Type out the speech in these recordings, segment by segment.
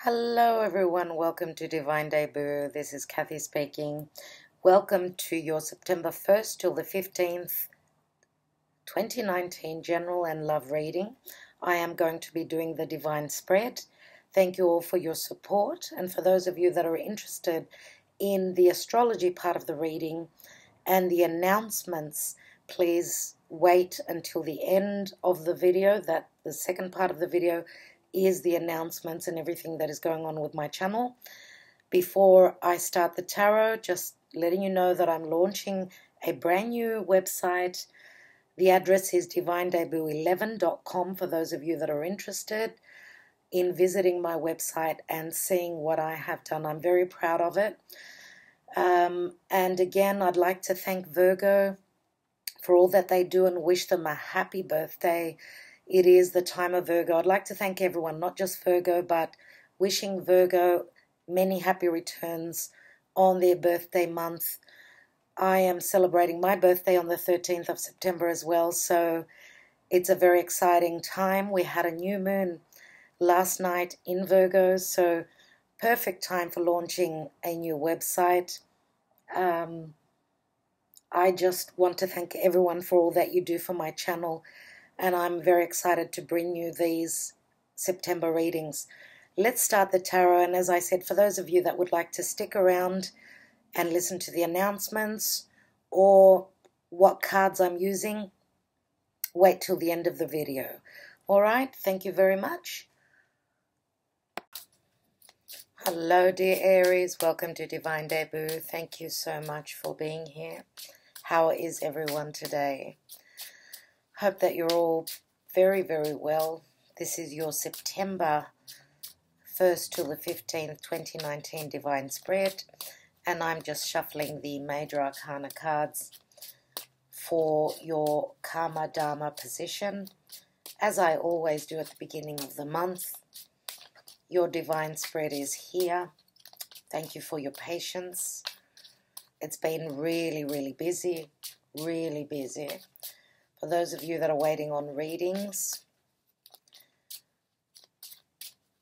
Hello everyone, welcome to Divine Debut. This is Kathy speaking. Welcome to your September 1st till the 15th, 2019 General and Love reading. I am going to be doing the Divine Spread. Thank you all for your support, and for those of you that are interested in the astrology part of the reading and the announcements, please wait until the end of the video. That the second part of the video is the announcements and everything that is going on with my channel. Before I start the tarot, just letting you know that I'm launching a brand new website. The address is divinedebut11.com for those of you that are interested in visiting my website and seeing what I have done. I'm very proud of it. And again, I'd like to thank Virgo for all that they do and wish them a happy birthday. It is the time of Virgo. I'd like to thank everyone, not just Virgo, but wishing Virgo many happy returns on their birthday month. I am celebrating my birthday on the 13th of September as well, so it's a very exciting time. We had a new moon last night in Virgo, so perfect time for launching a new website. I just want to thank everyone for all that you do for my channel, and I'm very excited to bring you these September readings. Let's start the tarot, and as I said, for those of you that would like to stick around and listen to the announcements or what cards I'm using, wait till the end of the video. All right, thank you very much. Hello, dear Aries. Welcome to Divine Debut. Thank you so much for being here. How is everyone today? Hope that you're all very, very well. This is your September 1st till the 15th, 2019 Divine Spread. And I'm just shuffling the Major Arcana cards for your Karma Dharma position, as I always do at the beginning of the month. Your Divine Spread is here. Thank you for your patience. It's been really, really busy, really busy. For those of you that are waiting on readings,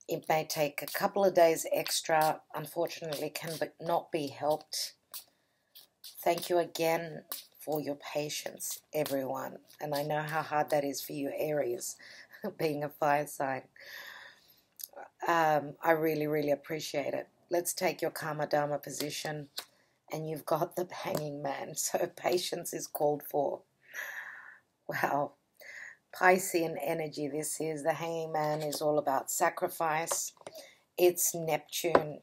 it may take a couple of days extra. Unfortunately, can not be helped. Thank you again for your patience, everyone. And I know how hard that is for you, Aries, being a fire sign. I really, really appreciate it. Let's take your Karma Dharma position, and you've got the Hanging Man. So patience is called for. Wow. Piscean energy this is. The Hanging Man is all about sacrifice. It's Neptune.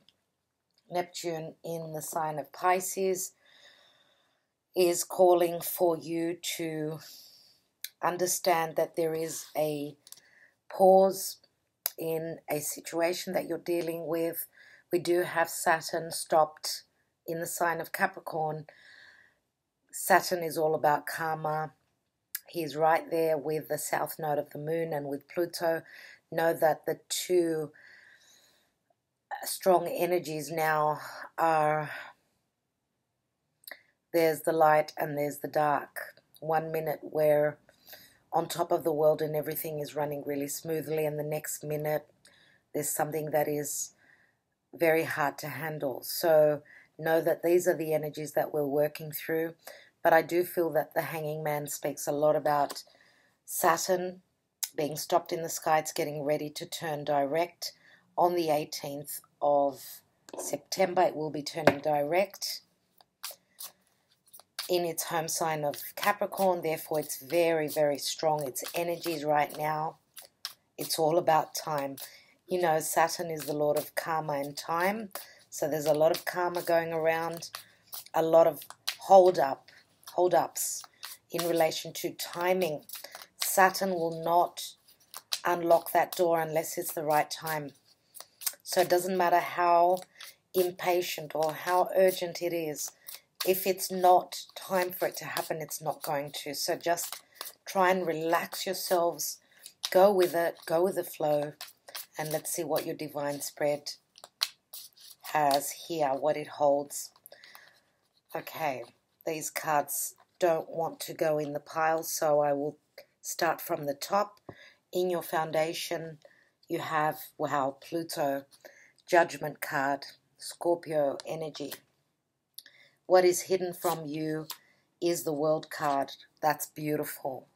Neptune in the sign of Pisces is calling for you to understand that there is a pause in a situation that you're dealing with. We do have Saturn stopped in the sign of Capricorn. Saturn is all about karma. He's right there with the south node of the moon and with Pluto. Know that the two strong energies now are, there's the light and there's the dark. 1 minute we're on top of the world and everything is running really smoothly, and the next minute there's something that is very hard to handle. So know that these are the energies that we're working through. But I do feel that the Hanging Man speaks a lot about Saturn being stopped in the sky. It's getting ready to turn direct on the 18th of September. It will be turning direct in its home sign of Capricorn. Therefore, it's very, very strong. Its energies right now, it's all about time. You know, Saturn is the Lord of karma and time. So there's a lot of karma going around, a lot of hold-ups in relation to timing. Saturn will not unlock that door unless it's the right time. So it doesn't matter how impatient or how urgent it is. If it's not time for it to happen, it's not going to. So just try and relax yourselves. Go with it. Go with the flow. And let's see what your Divine Spread has here, what it holds. Okay, these cards don't want to go in the pile, so I will start from the top. In your foundation, you have, wow, Pluto. Judgment card, Scorpio energy. What is hidden from you is the World card. That's beautiful.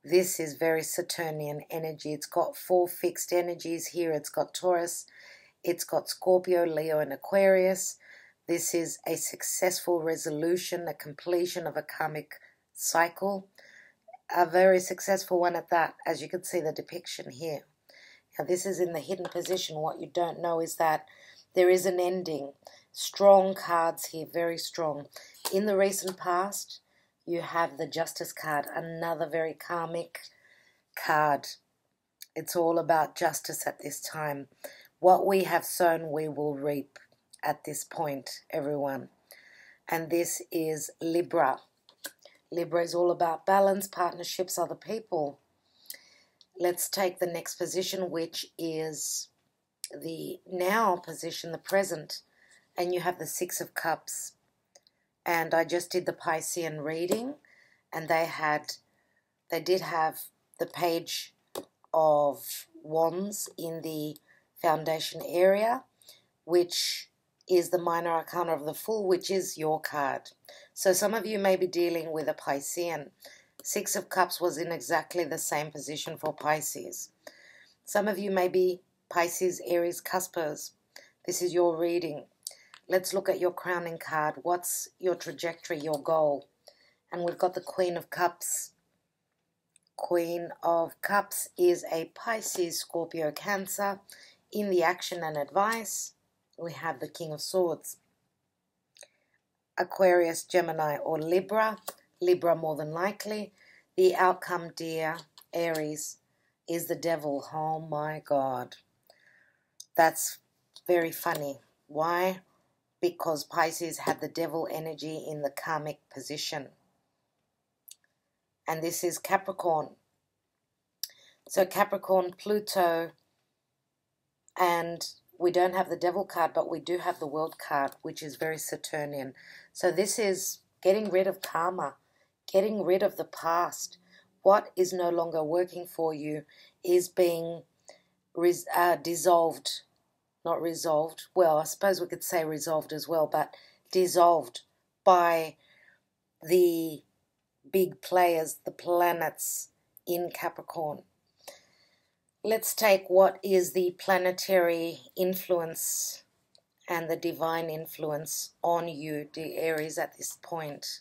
This is very Saturnian energy. It's got 4 fixed energies here. It's got Taurus, it's got Scorpio, Leo, and Aquarius. This is a successful resolution, a completion of a karmic cycle. A very successful one at that, as you can see the depiction here. Now this is in the hidden position. What you don't know is that there is an ending. Strong cards here, very strong. In the recent past, you have the Justice card, another very karmic card. It's all about justice at this time. What we have sown, we will reap at this point, everyone. And this is Libra. Libra is all about balance, partnerships, other people. Let's take the next position, which is the now position, the present. And you have the 6 of Cups. And I just did the Piscean reading, and they did have the Page of Wands in the foundation area, which is the minor arcana of the Fool, which is your card. So some of you may be dealing with a Piscean. 6 of Cups was in exactly the same position for Pisces. Some of you may be Pisces, Aries, Cuspers. This is your reading. Let's look at your crowning card. What's your trajectory, your goal? And we've got the Queen of Cups. Queen of Cups is a Pisces, Scorpio, Cancer. In the action and advice, we have the King of Swords. Aquarius, Gemini, or Libra. Libra more than likely. The outcome, dear Aries, is the Devil. Oh my God. That's very funny. Why? Because Pisces had the Devil energy in the karmic position. And this is Capricorn. So Capricorn, Pluto, and we don't have the Devil card, but we do have the World card, which is very Saturnian. So this is getting rid of karma, getting rid of the past. What is no longer working for you is being dissolved. Not resolved. Well, I suppose we could say resolved as well, but dissolved by the big players, the planets in Capricorn. Let's take what is the planetary influence and the divine influence on you, dear Aries, at this point.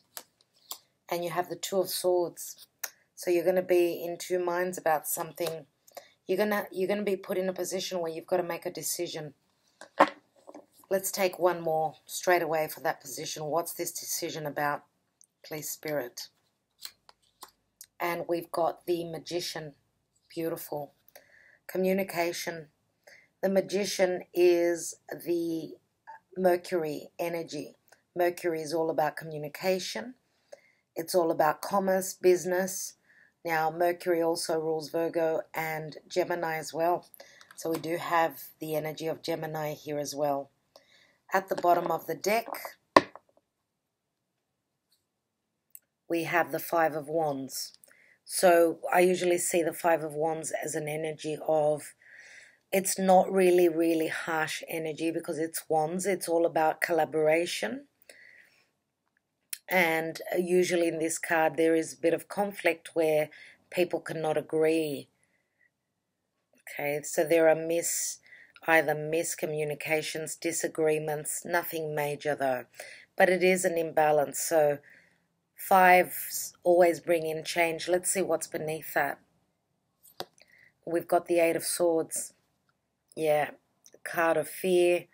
And you have the 2 of Swords. So you're going to be in 2 minds about something. You're gonna be put in a position where you've got to make a decision. Let's take one more straight away for that position. What's this decision about? Please, Spirit. And we've got the Magician. Beautiful. Communication. The Magician is the Mercury energy. Mercury is all about communication. It's all about commerce, business. Now, Mercury also rules Virgo and Gemini as well. So we do have the energy of Gemini here as well. At the bottom of the deck, we have the 5 of Wands. So I usually see the 5 of Wands as an energy of, it's not really harsh energy because it's Wands. It's all about collaboration. And usually in this card there is a bit of conflict where people cannot agree. Okay, so there are either miscommunications, disagreements, nothing major though. But it is an imbalance, so 5s always bring in change. Let's see what's beneath that. We've got the 8 of Swords. Yeah, a card of fear,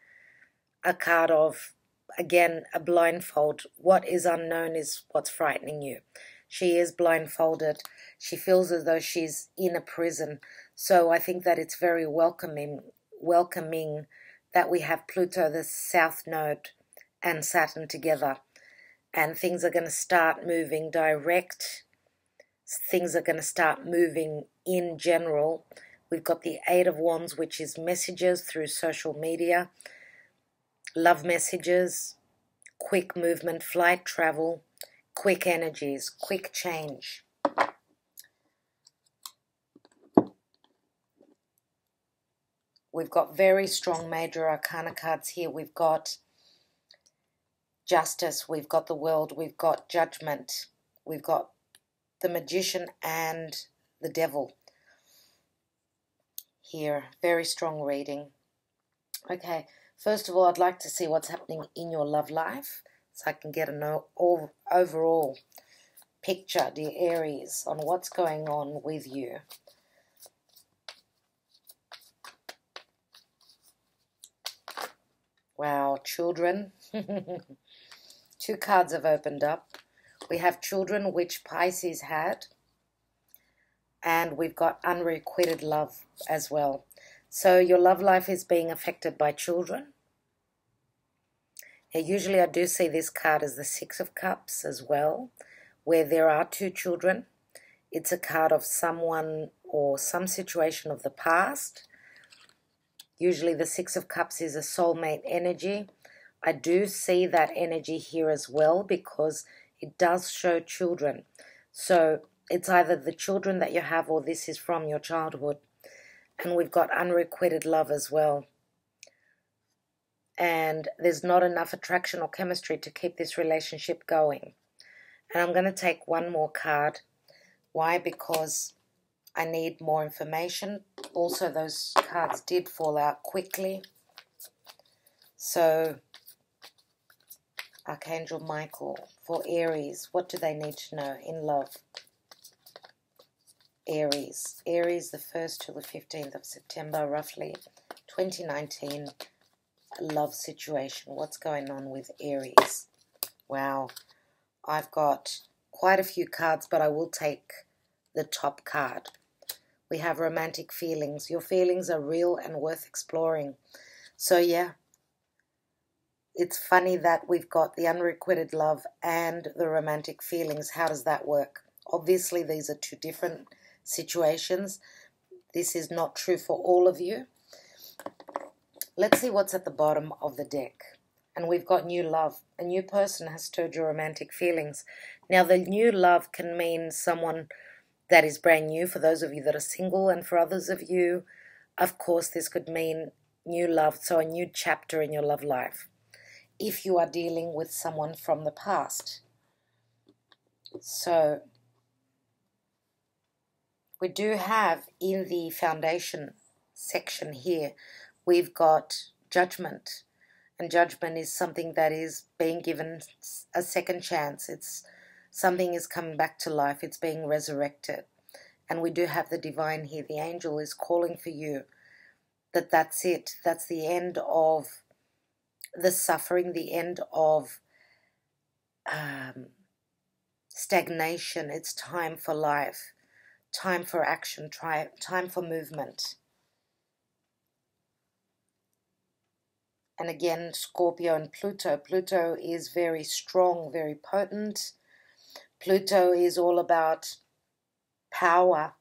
a card of, again, a blindfold. What is unknown is what's frightening you. She is blindfolded. She feels as though she's in a prison. So I think that it's very welcoming that we have Pluto, the South Node, and Saturn together. And things are going to start moving direct. Things are going to start moving in general. We've got the 8 of Wands, which is messages through social media, love messages, quick movement, flight, travel, quick energies, quick change. We've got very strong major arcana cards here. We've got Justice, we've got the World, we've got Judgment, we've got the Magician and the Devil here. Very strong reading. Okay, first of all, I'd like to see what's happening in your love life so I can get an overall picture, dear Aries, on what's going on with you. Wow, children. Two cards have opened up. We have children, which Pisces had. And we've got unrequited love as well. So your love life is being affected by children. Now, usually I do see this card as the Six of Cups as well, where there are two children. It's a card of someone or some situation of the past. Usually the Six of Cups is a soulmate energy. I do see that energy here as well because it does show children. So it's either the children that you have or this is from your childhood. And we've got unrequited love as well. And there's not enough attraction or chemistry to keep this relationship going. And I'm going to take one more card. Why? Because I need more information. Also, those cards did fall out quickly. So, Archangel Michael for Aries. What do they need to know in love? Aries. Aries, the 1st to the 15th of September, roughly 2019. Love situation. What's going on with Aries? Wow. I've got quite a few cards, but I will take the top card. We have romantic feelings. Your feelings are real and worth exploring. So yeah, it's funny that we've got the unrequited love and the romantic feelings. How does that work? Obviously, these are two different situations. This is not true for all of you. Let's see what's at the bottom of the deck. And we've got new love. A new person has stirred your romantic feelings. Now, the new love can mean someone that is brand new for those of you that are single, and for others of you, of course, this could mean new love, so a new chapter in your love life, if you are dealing with someone from the past. So, we do have in the foundation section here, we've got Judgment, and Judgment is something that is being given a second chance. It's something is coming back to life. It's being resurrected. And we do have the divine here. The angel is calling for you that that's it. That's the end of the suffering, the end of stagnation. It's time for life, time for action, time for movement. And again, Scorpio and Pluto. Pluto is very strong, very potent. Pluto is all about power,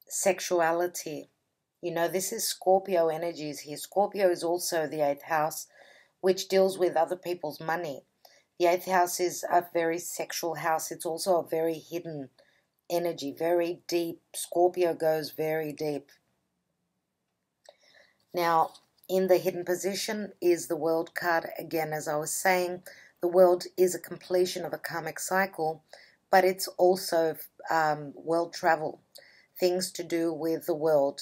sexuality. You know, this is Scorpio energies here. Scorpio is also the 8th house, which deals with other people's money. The 8th house is a very sexual house. It's also a very hidden energy, very deep. Scorpio goes very deep. Now, in the hidden position is the World card. Again, as I was saying, the World is a completion of a karmic cycle, but it's also world travel, things to do with the world.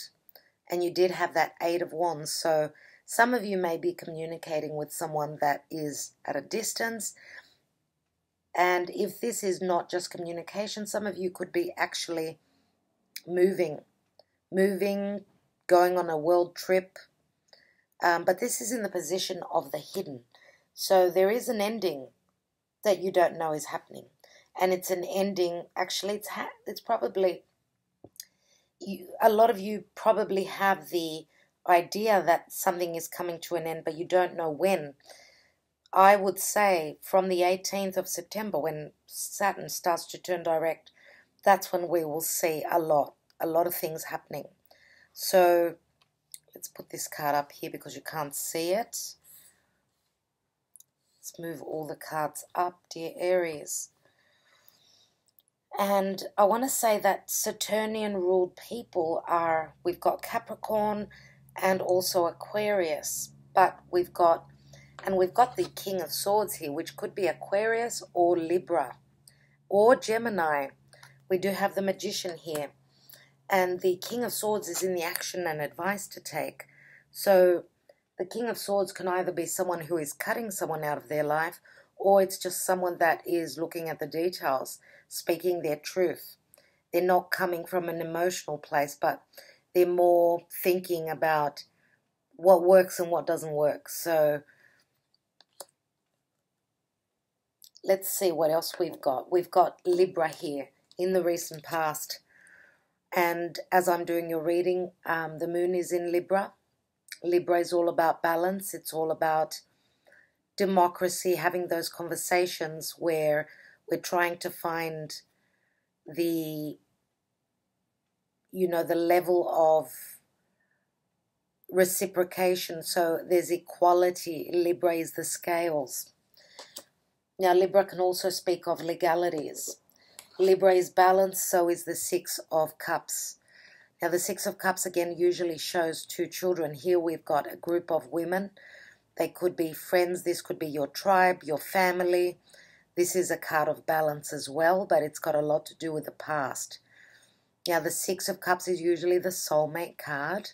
And you did have that 8 of Wands, so some of you may be communicating with someone that is at a distance. And if this is not just communication, some of you could be actually moving, going on a world trip. But this is in the position of the hidden. So there is an ending that you don't know is happening. And it's an ending, actually, it's probably, a lot of you probably have the idea that something is coming to an end, but you don't know when. I would say from the 18th of September, when Saturn starts to turn direct, that's when we will see a lot of things happening. So let's put this card up here because you can't see it. Let's move all the cards up, dear Aries. And I want to say that Saturnian ruled people are, we've got Capricorn and also Aquarius. But we've got the King of Swords here, which could be Aquarius or Libra or Gemini. We do have the Magician here. And the King of Swords is in the action and advice to take. So the King of Swords can either be someone who is cutting someone out of their life, or it's just someone that is looking at the details, speaking their truth. They're not coming from an emotional place, but they're more thinking about what works and what doesn't work. So let's see what else we've got. We've got Libra here in the recent past. And as I'm doing your reading, the moon is in Libra. Libra is all about balance. It's all about democracy, having those conversations where we're trying to find the, the level of reciprocation. So there's equality. Libra is the scales. Now, Libra can also speak of legalities. Libra is balanced, so is the Six of Cups. Now, the Six of Cups, again, usually shows two children. Here we've got a group of women. They could be friends. This could be your tribe, your family. This is a card of balance as well, but it's got a lot to do with the past. Now, the Six of Cups is usually the soulmate card.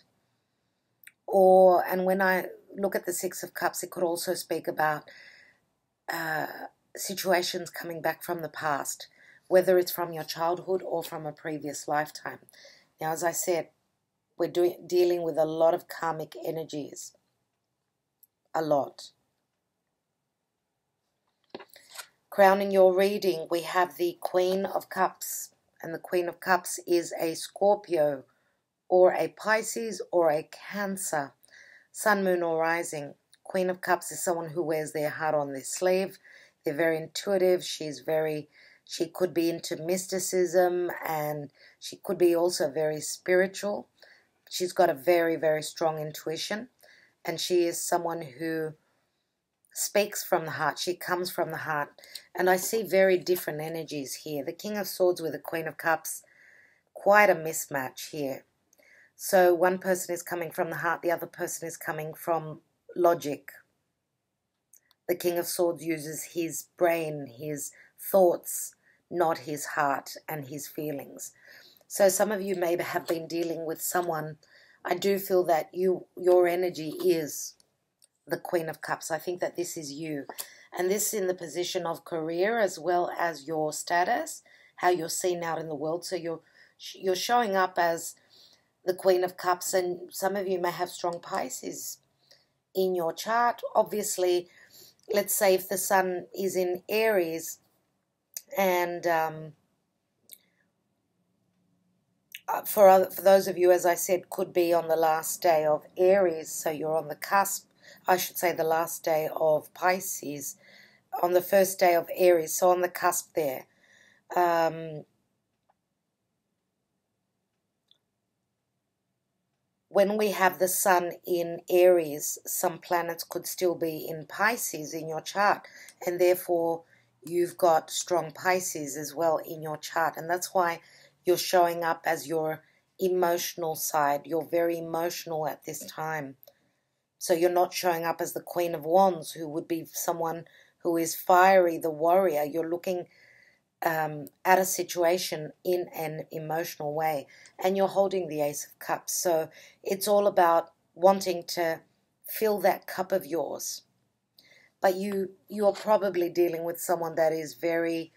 And when I look at the Six of Cups, it could also speak about situations coming back from the past, whether it's from your childhood or from a previous lifetime. Now, as I said, we're dealing with a lot of karmic energies. A lot. Crowning your reading, we have the Queen of Cups. And the Queen of Cups is a Scorpio or a Pisces or a Cancer, Sun, Moon or Rising. Queen of Cups is someone who wears their heart on their sleeve. They're very intuitive. She could be into mysticism, and she could be also very spiritual. She's got a very, very strong intuition, and she is someone who speaks from the heart. She comes from the heart, and I see very different energies here. The King of Swords with the Queen of Cups, quite a mismatch here. So one person is coming from the heart, the other person is coming from logic. The King of Swords uses his brain, his thoughts, not his heart and his feelings. So some of you may have been dealing with someone. I do feel that your energy is the Queen of Cups. I think that this is you. And this is in the position of career as well as your status, how you're seen out in the world. So you're showing up as the Queen of Cups, and some of you may have strong Pisces in your chart. Obviously, let's say if the Sun is in Aries, and for those of you, as I said, could be on the last day of Aries, so you're on the cusp, I should say the last day of Pisces, on the first day of Aries, so on the cusp there. When we have the Sun in Aries, some planets could still be in Pisces in your chart, and therefore you've got strong Pisces as well in your chart, and that's why you're showing up as your emotional side. You're very emotional at this time. So you're not showing up as the Queen of Wands, who would be someone who is fiery, the warrior. You're looking at a situation in an emotional way, and you're holding the Ace of Cups. So it's all about wanting to fill that cup of yours. But you're probably dealing with someone that is very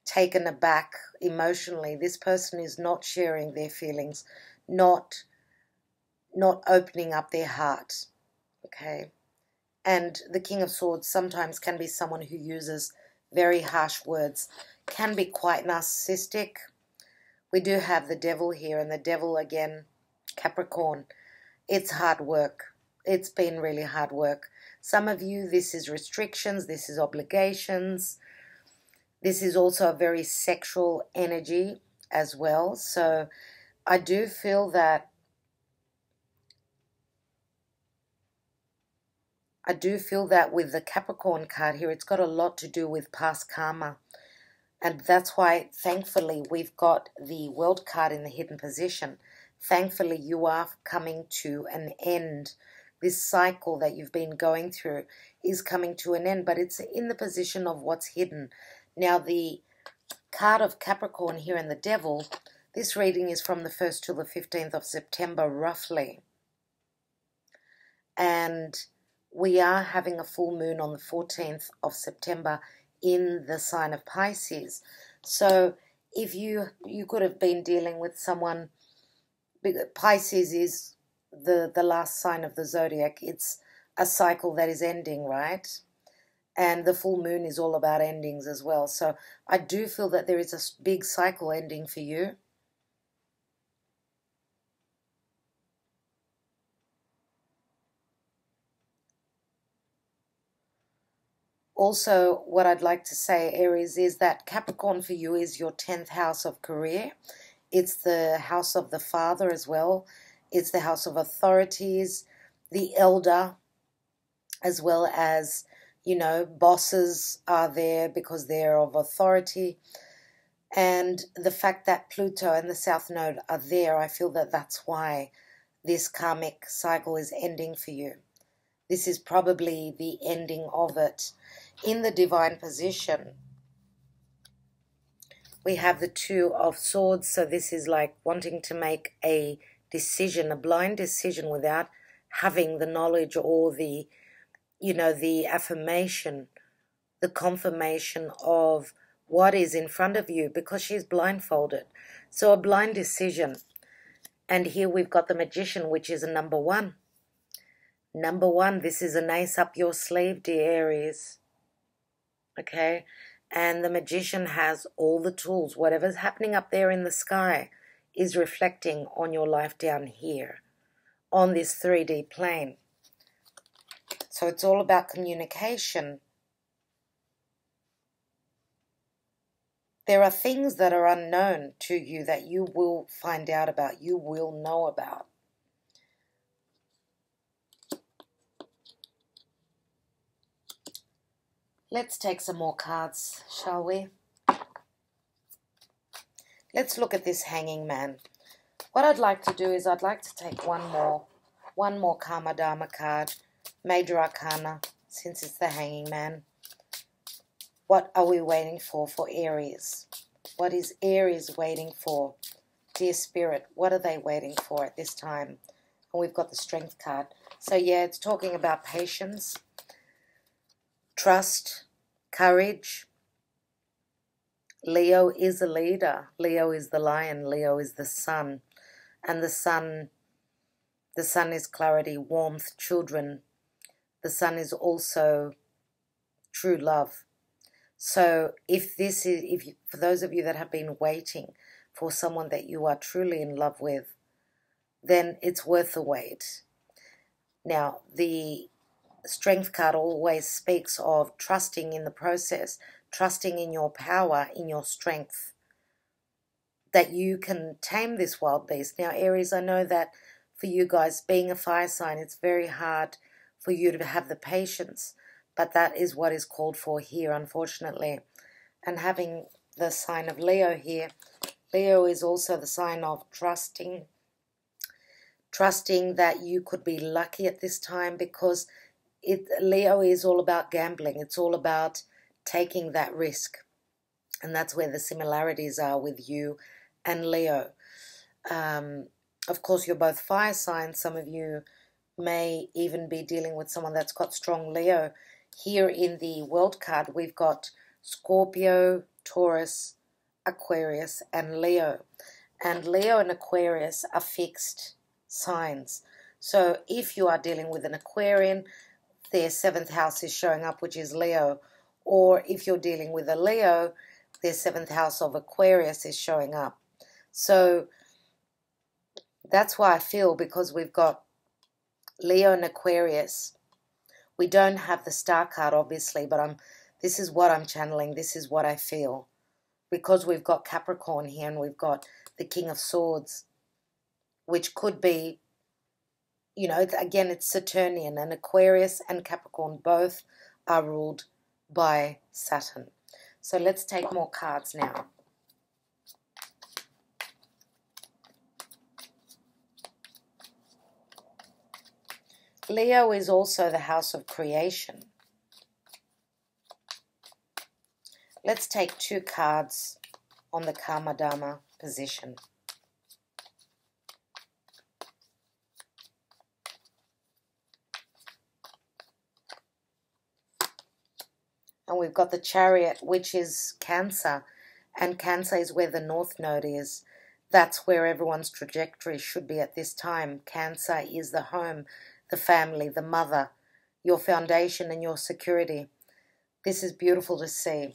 taken aback emotionally. This person is not sharing their feelings, not opening up their heart. Okay? And the King of Swords sometimes can be someone who uses very harsh words, can be quite narcissistic. We do have the Devil here, and the Devil, again, Capricorn. It's hard work. It's been really hard work. Some of you, this is restrictions, this is obligations. This is also a very sexual energy as well. So I do feel that with the Capricorn card here, it's got a lot to do with past karma. And that's why, thankfully, we've got the World card in the hidden position. thankfully you are coming to an end. This cycle that you've been going through is coming to an end, but it's in the position of what's hidden. Now, the card of Capricorn here and the Devil, this reading is from the 1st till the 15th of September, roughly. And we are having a full moon on the 14th of September in the sign of Pisces. So if you could have been dealing with someone, Pisces is the last sign of the zodiac. It's a cycle that is ending, right? And the full moon is all about endings as well. So I do feel that there is a big cycle ending for you. Also, what I'd like to say, Aries, is that Capricorn for you is your 10th house of career. It's the house of the father as well. It's the house of authorities, the elder, as well as, you know, bosses are there because they're of authority. And the fact that Pluto and the South Node are there, I feel that that's why this karmic cycle is ending for you. This is probably the ending of it. In the divine position, we have the Two of Swords. So this is like wanting to make a decision, a blind decision without having the knowledge or the, you know, the affirmation, the confirmation of what is in front of you, because she's blindfolded. So a blind decision. And here we've got the Magician, which is a number one. Number one, this is an ace up your sleeve, dear Aries. Okay? And the Magician has all the tools. Whatever's happening up there in the sky is reflecting on your life down here, on this 3D plane. So it's all about communication. There are things that are unknown to you that you will find out about, you will know about. Let's take some more cards, shall we? Let's look at this Hanging Man. What I'd like to do is I'd like to take one more Karma Dharma card, Major Arcana, since it's the Hanging Man. What are we waiting for Aries? What is Aries waiting for? Dear Spirit, what are they waiting for at this time? And we've got the Strength card. So yeah, it's talking about patience, trust, courage. Leo is a leader. Leo is the lion. Leo is the sun. And the sun is clarity, warmth, children. The sun is also true love. So for those of you that have been waiting for someone that you are truly in love with, then it's worth the wait. Now, the Strength card always speaks of trusting in the process, trusting in your power, in your strength, that you can tame this wild beast. Now, Aries, I know that for you guys, being a fire sign, it's very hard for you to have the patience, but that is what is called for here, unfortunately. And having the sign of Leo here, Leo is also the sign of trusting that you could be lucky at this time, because Leo is all about gambling. It's all about taking that risk. And that's where the similarities are with you and Leo. Of course, you're both fire signs. Some of you may even be dealing with someone that's got strong Leo. Here in the World card, we've got Scorpio, Taurus, Aquarius, and Leo. And Leo and Aquarius are fixed signs. So if you are dealing with an Aquarian, their 7th house is showing up, which is Leo. Or if you're dealing with a Leo, their 7th house of Aquarius is showing up. So that's why I feel, because we've got Leo and Aquarius, we don't have the Star card, obviously, but this is what I'm channeling. This is what I feel. Because we've got Capricorn here and we've got the King of Swords, which could be, you know, again, it's Saturnian, and Aquarius and Capricorn both are ruled by Saturn. So let's take more cards now. Leo is also the house of creation. Let's take 2 cards on the Karma Dharma position. And we've got the Chariot, which is Cancer. And Cancer is where the North Node is. That's where everyone's trajectory should be at this time. Cancer is the home, the family, the mother, your foundation and your security. This is beautiful to see.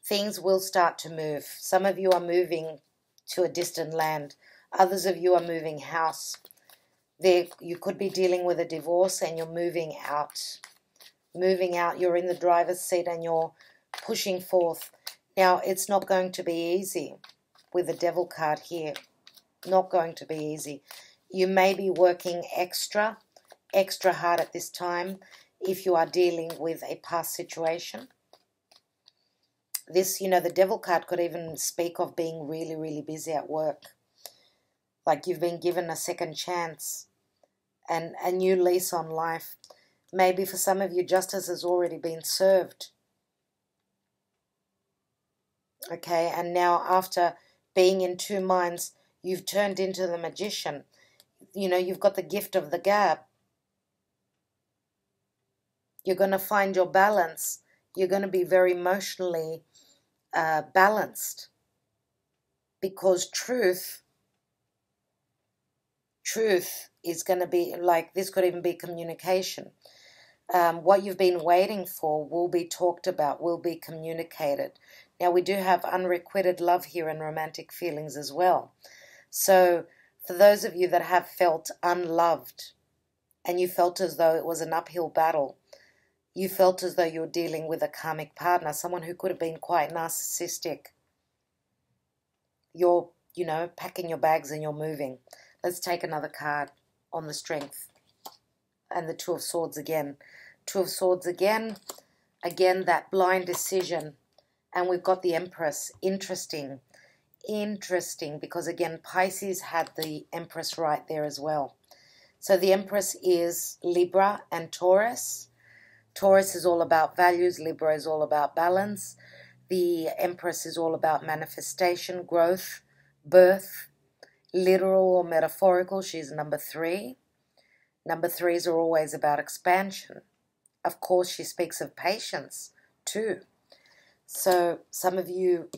Things will start to move. Some of you are moving to a distant land. Others of you are moving house. You could be dealing with a divorce and you're moving out. Moving out, you're in the driver's seat and you're pushing forth. Now, it's not going to be easy with the Devil card here. Not going to be easy. You may be working extra hard at this time if you are dealing with a past situation. This, the Devil card could even speak of being really, really busy at work. Like you've been given a second chance and a new lease on life. Maybe for some of you, justice has already been served. Okay, and now after being in 2 minds, you've turned into the magician. You've got the gift of the gab. You're going to find your balance. You're going to be very emotionally balanced. Because truth is going to be like, this could even be communication. What you've been waiting for will be talked about, will be communicated. Now, we do have unrequited love here and romantic feelings as well. So, for those of you that have felt unloved and you felt as though it was an uphill battle, you felt as though you were dealing with a karmic partner, someone who could have been quite narcissistic. You're, packing your bags and you're moving. Let's take another card on the Strength. And the 2 of Swords again. 2 of Swords again. Again, that blind decision. And we've got the Empress. Interesting. Interesting. Because again, Pisces had the Empress right there as well. So the Empress is Libra and Taurus. Taurus is all about values. Libra is all about balance. The Empress is all about manifestation, growth, birth. Literal or metaphorical. She's number 3. Number 3s are always about expansion. Of course, she speaks of patience too. So some of you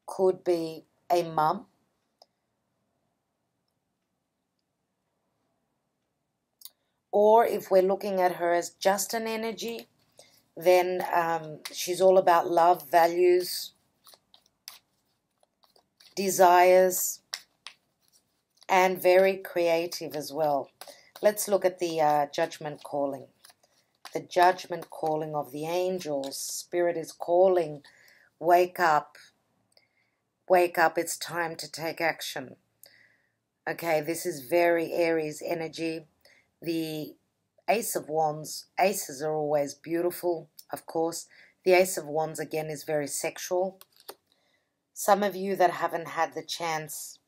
could be a mum. Or if we're looking at her as just an energy, then she's all about love, values, desires, and very creative as well. Let's look at the judgment calling. The judgment calling of the angels. Spirit is calling. Wake up. Wake up. It's time to take action. Okay, this is very Aries energy. The Ace of Wands. Aces are always beautiful, of course. The Ace of Wands, again, is very sexual. Some of you that haven't had the chance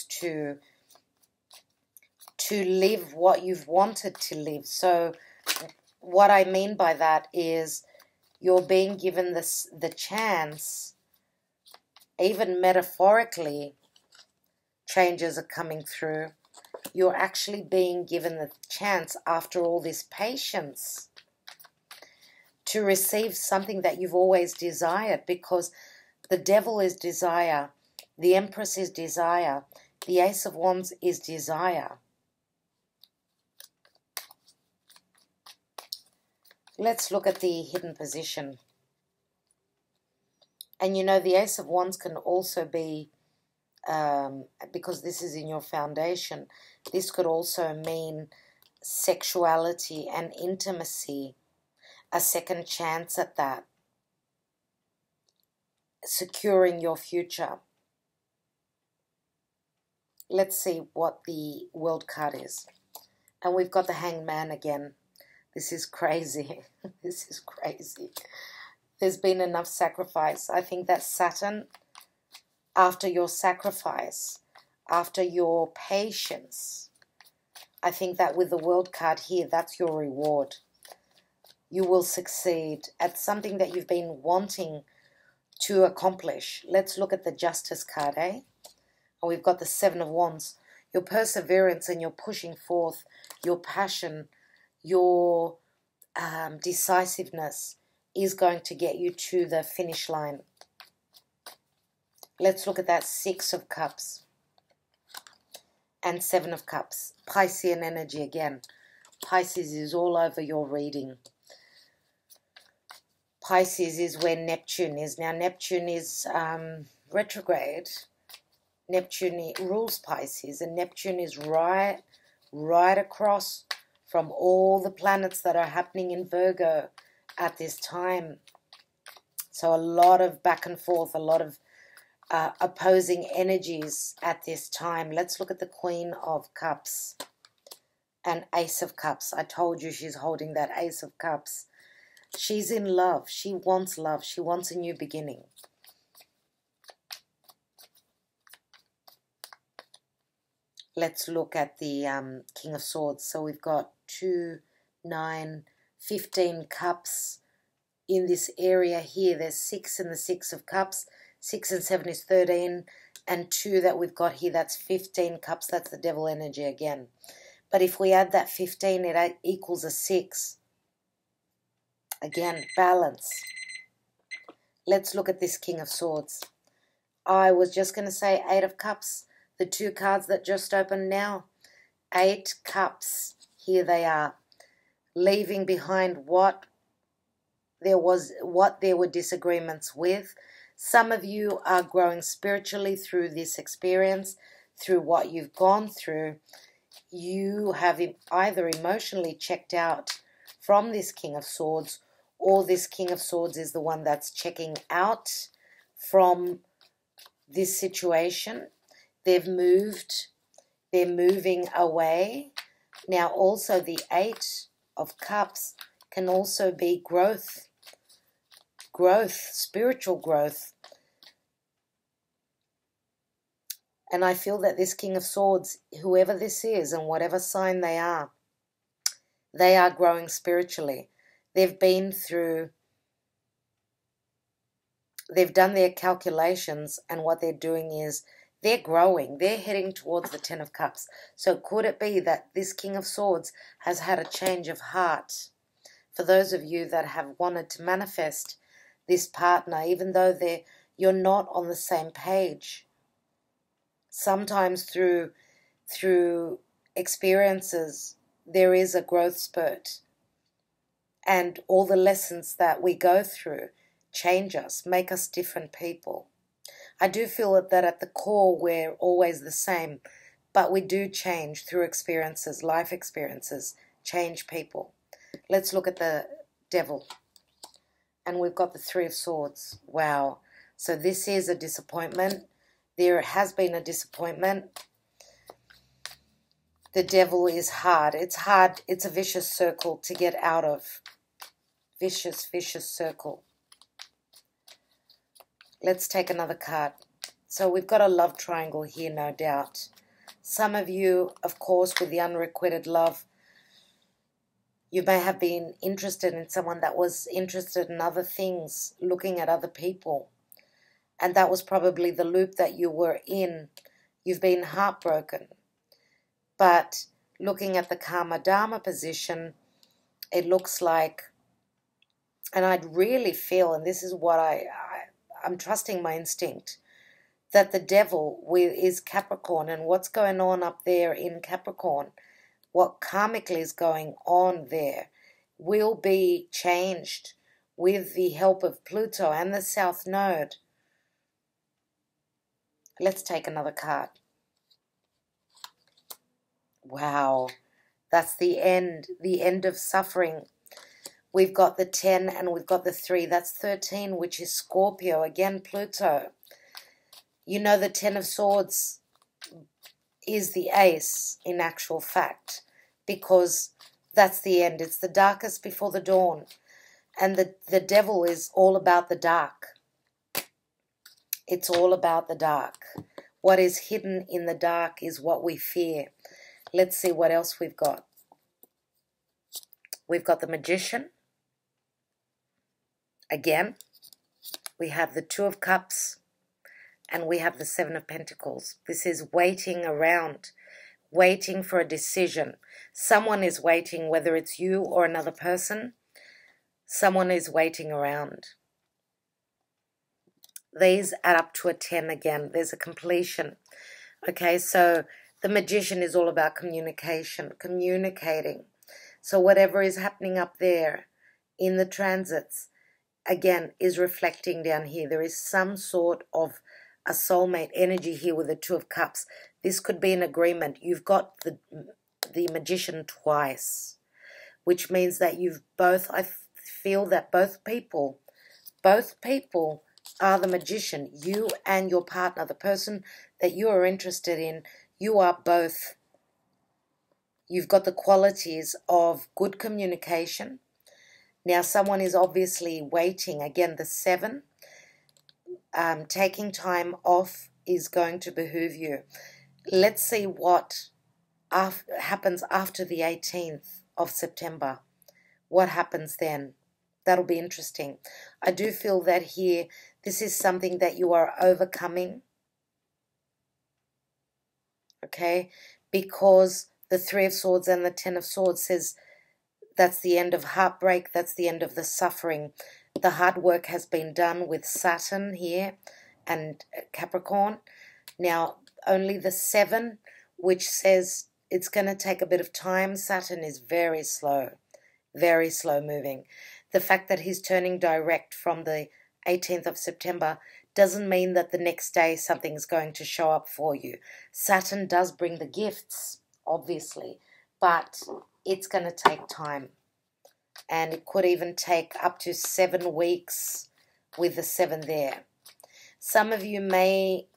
to live what you've wanted to live. So what I mean by that is you're being given the chance, even metaphorically, changes are coming through. You're actually being given the chance after all this patience to receive something that you've always desired, because the Devil is desire, the Empress is desire, the Ace of Wands is desire. Let's look at the hidden position. And the Ace of Wands can also be, because this is in your foundation, this could also mean sexuality and intimacy, a second chance at that, securing your future. Let's see what the World card is. And we've got the Hanged Man again. This is crazy. This is crazy. There's been enough sacrifice. I think that Saturn, after your sacrifice, after your patience, I think that with the World card here, that's your reward. You will succeed at something that you've been wanting to accomplish. Let's look at the Justice card, eh? And we've got the Seven of Wands. Your perseverance and your pushing forth, your passion, your decisiveness is going to get you to the finish line. Let's look at that Six of Cups and Seven of Cups. Piscean energy again. Pisces is all over your reading. Pisces is where Neptune is. Now, Neptune is retrograde. Neptune rules Pisces, and Neptune is right across from all the planets that are happening in Virgo at this time. So a lot of back and forth, a lot of opposing energies at this time. Let's look at the Queen of Cups and Ace of Cups. I told you she's holding that Ace of Cups. She's in love. She wants love. She wants a new beginning. Let's look at the King of Swords. So we've got 2, 9, 15 cups in this area here. There's 6 in the Six of Cups. 6 and 7 is 13. And 2 that we've got here, that's 15 cups. That's the devil energy again. But if we add that 15, it equals a 6. Again, balance. Let's look at this King of Swords. I was just going to say 8 of Cups. The 2 cards that just opened now. 8 cups. Here they are. Leaving behind what there were disagreements with. Some of you are growing spiritually through this experience, through what you've gone through. You have either emotionally checked out from this King of Swords, or this King of Swords is the one that's checking out from this situation. They've moved. They're moving away. Now also the 8 of Cups can also be growth. Growth, spiritual growth. And I feel that this King of Swords, whoever this is and whatever sign they are growing spiritually. They've been through, they've done their calculations, and what they're doing is they're growing. They're heading towards the 10 of Cups. So could it be that this King of Swords has had a change of heart? For those of you that have wanted to manifest this partner, even though you're not on the same page, sometimes through experiences, there is a growth spurt. And all the lessons that we go through change us, make us different people. I do feel that at the core we're always the same, but we do change through experiences, life experiences, change people. Let's look at the Devil. And we've got the 3 of Swords. Wow. So this is a disappointment. There has been a disappointment. The Devil is hard. It's hard. It's a vicious circle to get out of. Vicious, vicious circle. Let's take another card. So we've got a love triangle here, no doubt. Some of you, of course, with the unrequited love, you may have been interested in someone that was interested in other things, looking at other people. And that was probably the loop that you were in. You've been heartbroken. But looking at the Karma Dharma position, it looks like, and I'd really feel, and this is what I'm trusting my instinct, that the Devil is Capricorn, and what's going on up there in Capricorn, what karmically is going on there, will be changed with the help of Pluto and the South Node. Let's take another card. Wow, that's the end of suffering. We've got the 10 and we've got the 3. That's 13, which is Scorpio. Again, Pluto. You know, the 10 of Swords is the ace in actual fact, because that's the end. It's the darkest before the dawn. And the Devil is all about the dark. It's all about the dark. What is hidden in the dark is what we fear. Let's see what else we've got. We've got the Magician. Again, we have the Two of Cups, and we have the Seven of Pentacles. This is waiting around, waiting for a decision. Someone is waiting, whether it's you or another person. Someone is waiting around. These add up to a 10 again. There's a completion. Okay, so the Magician is all about communication, communicating. So whatever is happening up there in the transits, again, is reflecting down here. There is some sort of a soulmate energy here with the Two of Cups. This could be an agreement. You've got the Magician twice, which means that you've both, I feel that both people are the Magician. You and your partner, the person that you are interested in, you are both. You've got the qualities of good communication. Now, someone is obviously waiting. Again, the 7, taking time off is going to behoove you. Let's see what happens after the 18th of September. What happens then? That'll be interesting. I do feel that here, this is something that you are overcoming. Okay? Because the 3 of Swords and the 10 of Swords says that's the end of heartbreak. That's the end of the suffering. The hard work has been done with Saturn here and Capricorn. Now, only the 7, which says it's going to take a bit of time. Saturn is very slow moving. The fact that he's turning direct from the 18th of September doesn't mean that the next day something's going to show up for you. Saturn does bring the gifts, obviously, but it's going to take time. And it could even take up to 7 weeks with the 7 there. Some of you may,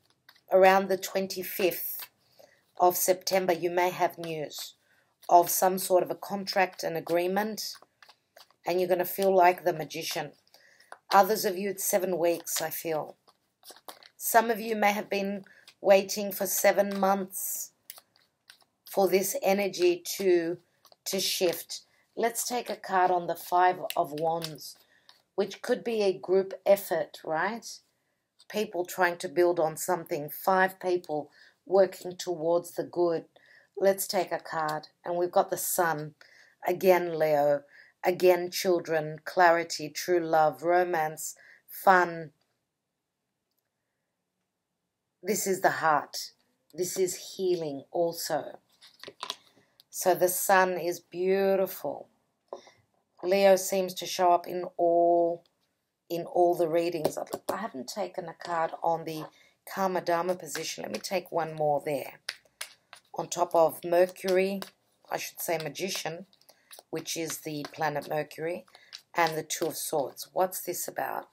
around the 25th of September, you may have news of some sort of a contract, an agreement, and you're going to feel like the Magician. Others of you, it's 7 weeks, I feel. Some of you may have been waiting for 7 months for this energy to shift. Let's take a card on the 5 of Wands, which could be a group effort, right? People trying to build on something. 5 people working towards the good. Let's take a card. And we've got the Sun. Again, Leo. Again, children, clarity, true love, romance, fun. This is the heart. This is healing also. So the Sun is beautiful. Leo seems to show up in all the readings. I haven't taken a card on the Karma Dharma position. Let me take one more there. On top of Mercury, I should say Magician, which is the planet Mercury, and the Two of Swords. What's this about?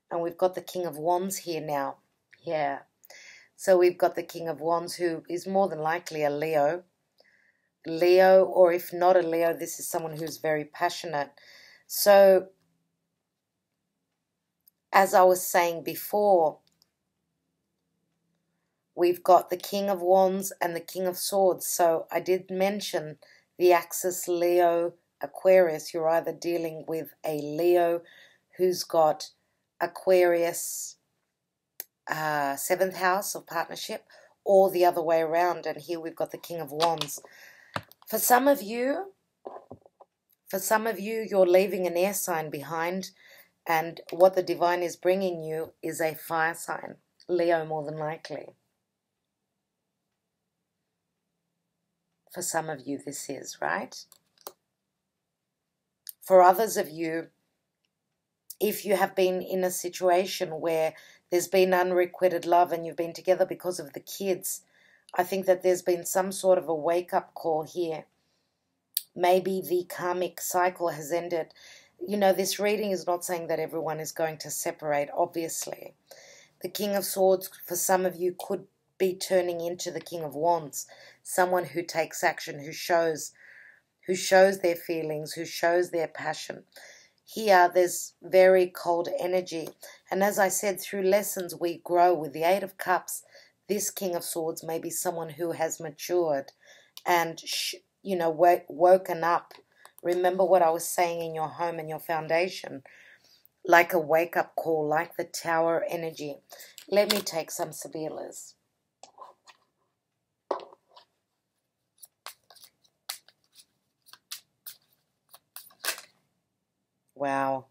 And we've got the King of Wands here now. Yeah. So we've got the King of Wands, who is more than likely a Leo. Leo, or if not a Leo, this is someone who's very passionate. So, as I was saying before, we've got the King of Wands and the King of Swords. So I did mention the axis Leo, Aquarius. You're either dealing with a Leo who's got Aquarius, 7th house of partnership, or the other way around. And here we've got the King of Wands. For some of you, you're leaving an air sign behind, and what the divine is bringing you is a fire sign. Leo, more than likely. For some of you, this is, right? For others of you, if you have been in a situation where there's been unrequited love and you've been together because of the kids, I think that there's been some sort of a wake-up call here. Maybe the karmic cycle has ended. You know, this reading is not saying that everyone is going to separate, obviously. The King of Swords, for some of you, could be turning into the King of Wands. Someone who takes action, who shows their feelings, who shows their passion. Here, there's very cold energy. And as I said, through lessons, we grow. With the 8 of Cups, this King of Swords may be someone who has matured and, you know, woken up. Remember what I was saying in your home and your foundation, like a wake-up call, like the Tower energy. Let me take some Sibillas. Wow.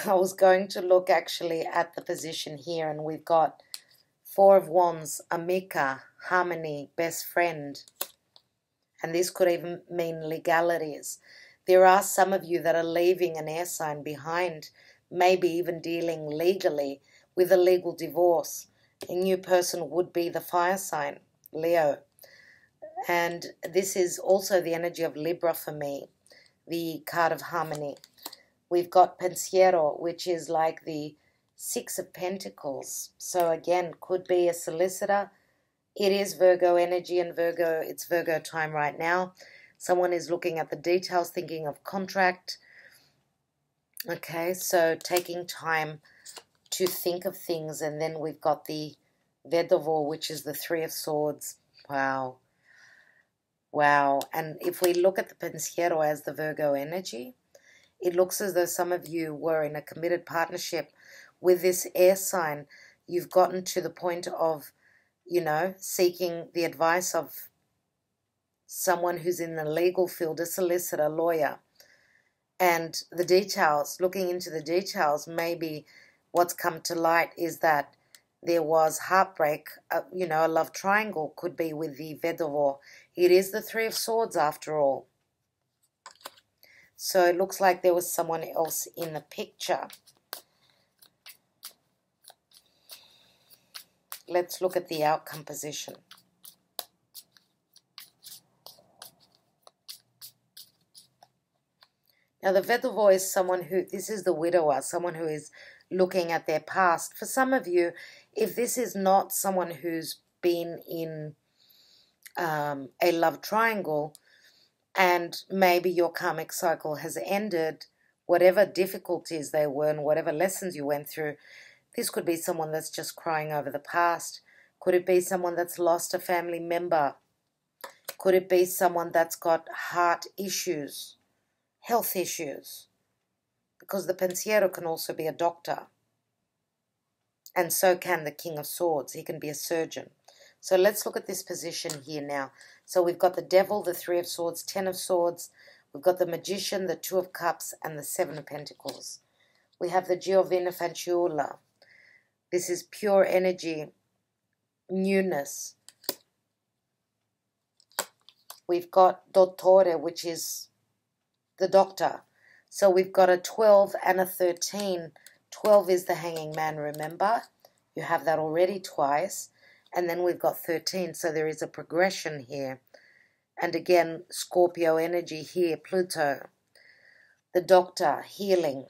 I was going to look actually at the position here, and we've got Four of Wands, amica, harmony, best friend. And this could even mean legalities. There are some of you that are leaving an air sign behind, maybe even dealing legally with a legal divorce. A new person would be the fire sign, Leo. And this is also the energy of Libra for me, the card of harmony. We've got Pensiero, which is like the Six of Pentacles. So again, could be a solicitor. It is Virgo energy, and Virgo, it's Virgo time right now. Someone is looking at the details, thinking of contract. Okay, so taking time to think of things. And then we've got the Vedovo, which is the Three of Swords. Wow. Wow. And if we look at the Pensiero as the Virgo energy, it looks as though some of you were in a committed partnership with this air sign. You've gotten to the point of, you know, seeking the advice of someone who's in the legal field, a solicitor, lawyer. And the details, looking into the details, maybe what's come to light is that there was heartbreak, you know, a love triangle could be with the Vedovo. It is the Three of Swords after all. So it looks like there was someone else in the picture. Let's look at the outcome position. Now the Vedovo is someone who, this is the widower, someone who is looking at their past. For some of you, if this is not someone who's been in a love triangle, and maybe your karmic cycle has ended, whatever difficulties they were and whatever lessons you went through, this could be someone that's just crying over the past. Could it be someone that's lost a family member? Could it be someone that's got heart issues, health issues? Because the Pensiero can also be a doctor. And so can the King of Swords. He can be a surgeon. So let's look at this position here now. So we've got the Devil, the Three of Swords, Ten of Swords. We've got the Magician, the Two of Cups, and the Seven of Pentacles. We have the Giovina Fanciulla. This is pure energy, newness. We've got Dottore, which is the doctor. So we've got a 12 and a 13. 12 is the Hanging Man, remember? You have that already twice. And then we've got 13, so there is a progression here. And again, Scorpio energy here, Pluto. The Doctor, healing.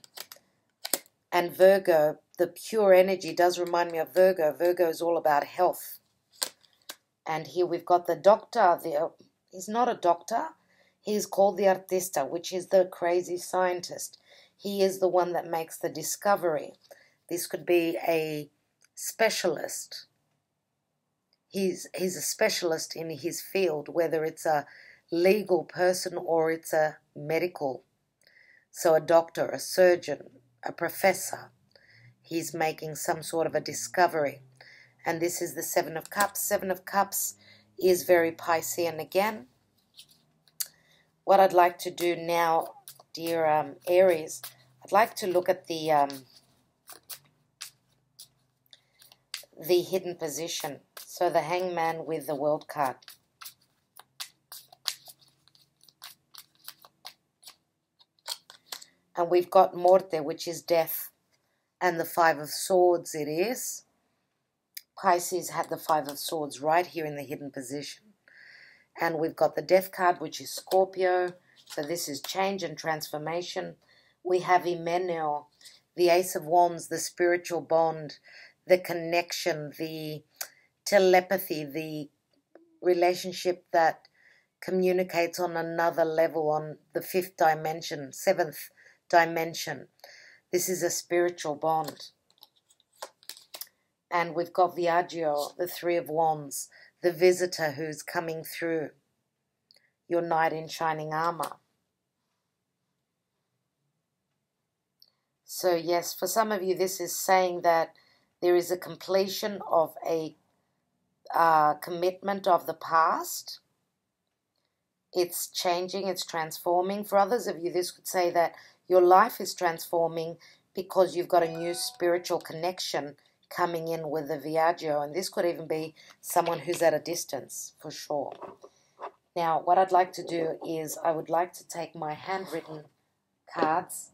And Virgo, the pure energy, does remind me of Virgo. Virgo is all about health. And here we've got the Doctor. He's not a doctor. He's called the Artista, which is the crazy scientist. He is the one that makes the discovery. This could be a specialist. He's a specialist in his field, whether it's a legal person or it's a medical. So a doctor, a surgeon, a professor. He's making some sort of a discovery. And this is the Seven of Cups. Seven of Cups is very Piscean again. What I'd like to do now, dear Aries, I'd like to look at the hidden position. So the Hangman with the World card. And we've got Morte, which is death. And the Five of Swords it is. Pisces had the Five of Swords right here in the hidden position. And we've got the Death card, which is Scorpio. So this is change and transformation. We have Hymeneo, the Ace of Wands, the spiritual bond, the connection, the telepathy, the relationship that communicates on another level, on the fifth dimension, seventh dimension. This is a spiritual bond. And we've got Viaggio, the Three of Wands, the visitor who's coming through. your knight in shining armor. So yes, for some of you, this is saying that there is a completion of a commitment of the past. It's changing, it's transforming. For others of you, this could say that your life is transforming because you've got a new spiritual connection coming in with the Viaggio. And this could even be someone who's at a distance, for sure. Now, what I'd like to do is I would like to take my handwritten cards.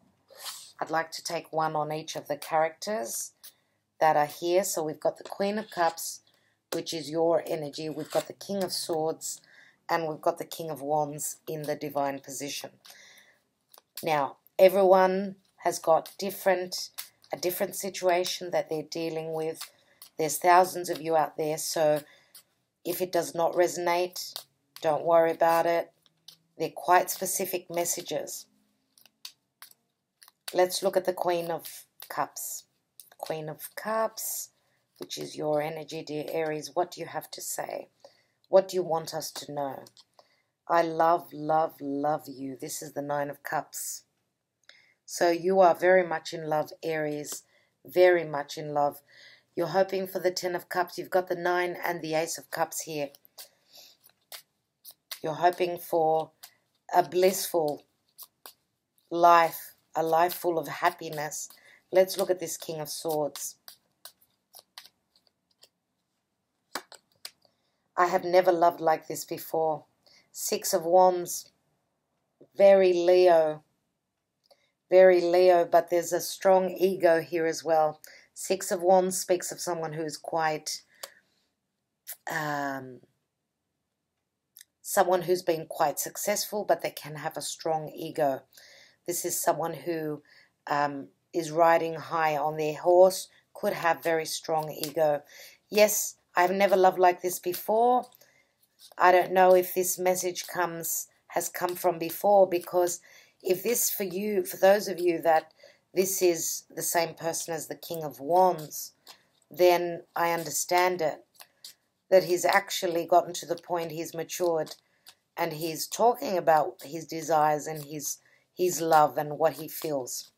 I'd like to take one on each of the characters that are here. So we've got the Queen of Cups, which is your energy. We've got the King of Swords, and we've got the King of Wands in the divine position. Now, everyone has got a different situation that they're dealing with. There's thousands of you out there, so if it does not resonate, don't worry about it. They're quite specific messages. Let's look at the Queen of Cups. Queen of Cups, which is your energy, dear Aries. What do you have to say? What do you want us to know? I love, love, love you. This is the Nine of Cups. So you are very much in love, Aries. Very much in love. You're hoping for the Ten of Cups. You've got the Nine and the Ace of Cups here. You're hoping for a blissful life, a life full of happiness. Let's look at this King of Swords. I have never loved like this before. Six of Wands. Very Leo. Very Leo, but there's a strong ego here as well. Six of Wands speaks of someone who is quite... someone who's been quite successful, but they can have a strong ego. This is someone who is riding high on their horse, could have very strong ego. Yes, I've never loved like this before. I don't know if this message has come from before, because if this for you, for those of you that this is the same person as the King of Wands, then I understand it. That he's actually gotten to the point he's matured and he's talking about his desires and his love and what he feels.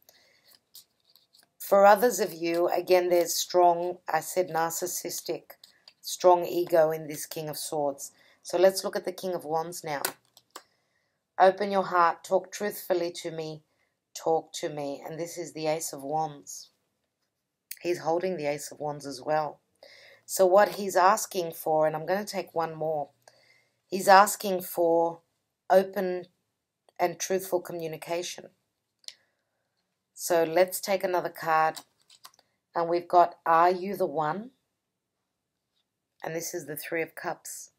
For others of you, again, there's strong, I said narcissistic, strong ego in this King of Swords. So let's look at the King of Wands now. Open your heart, talk truthfully to me, talk to me. And this is the Ace of Wands. He's holding the Ace of Wands as well. So what he's asking for, and I'm going to take one more, he's asking for open and truthful communication. So let's take another card, and we've got, are you the one? And this is the Three of Cups.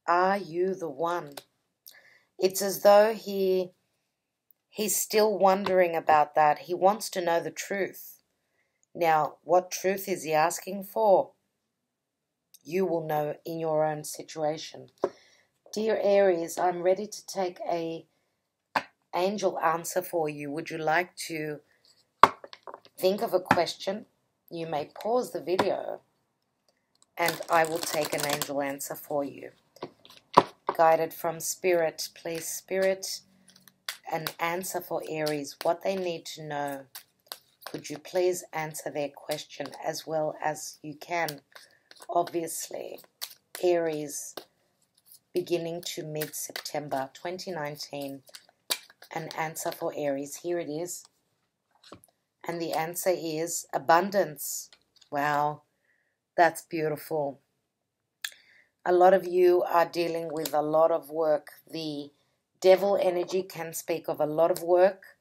Are you the one? It's as though he's still wondering about that. He wants to know the truth. Now, what truth is he asking for? You will know in your own situation. Dear Aries, I'm ready to take a angel answer for you. Would you like to think of a question? You may pause the video and I will take an angel answer for you. Guided from Spirit, please, Spirit, an answer for Aries, what they need to know. Could you please answer their question as well as you can? Obviously, Aries, beginning to mid-September 2019, an answer for Aries. Here it is. And the answer is abundance. Wow, that's beautiful. A lot of you are dealing with a lot of work. The devil energy can speak of a lot of work,